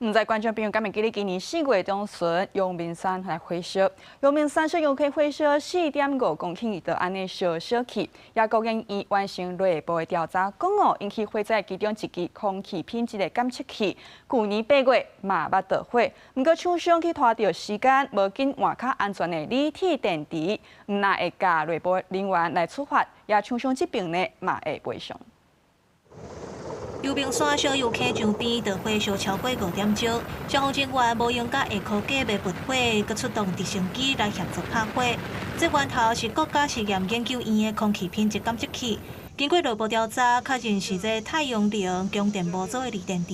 唔知观众朋友敢会记得今年4月中旬，阳明山来火烧。阳明山水用气火烧4.5公顷，就安尼烧去。也国研院完成内部的调查，讲引起火灾其中一支空气品质的监测器，去年8月嘛捌着火。不过厂商去拖着时间，无紧换较安全的锂铁电池，唔那会甲内部人员来处罚，也厂商这边呢嘛会赔偿。 阳明山小油溪上边着火烧超过5点钟，消防人员无用甲下科架灭火，佮出动直升机来协助拍火。这源头是国家实验研究院的空气品质监测器。经过内部调查，确认是这太阳能供电模组的锂电池，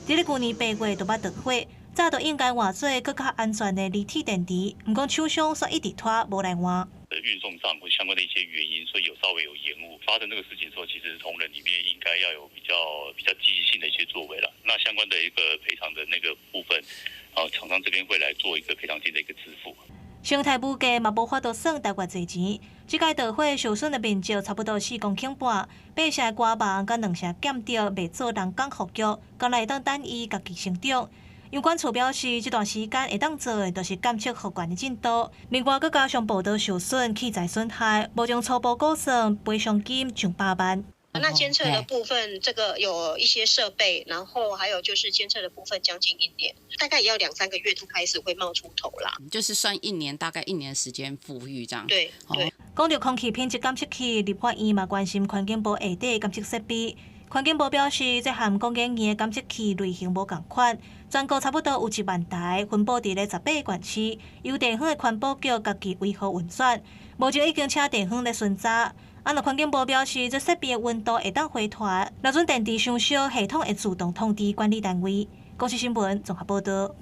伫咧去年8月就捌着火，早就应该换做更较安全的锂铁电池，不过厂商却一直拖无来换。 运送上或相关的一些原因，所以稍微有延误。发生这个事情的时候，其实同仁里面应该要有比较积极性的一些作为了。那相关的一个赔偿的那个部分，厂商这边会来做一个赔偿金的一个支付。生态物价嘛无法度算大偌济钱，这届大火受损的面积差不多4公顷半，百姓的瓜房甲2成减掉，未做人工复育，将来会当等伊家己成长。 有关处表示，这段时间会当做的，就是监测复原的进度。另外，佮加上报道受损、器材损害，目前初步估算赔偿金上8万。那监测的部分，这个有一些设备，然后还有就是监测的部分，将近1年，大概也要2、3个月，它开始会冒出头啦。就是算1年，大概1年时间复育这样。对对。讲到空气品质监测器，立法院嘛关心环境部下底监测设备。 环境部表示，这和国研院的监测器类型无同款，全国差不多有1万台，分布伫咧18个县市，由地方的环保局家己维护运转。目前已经请地方来巡查。环境部表示，这设备的温度会当回传，若准电池伤烧，系统会自动通知管理单位。公司新闻综合报道。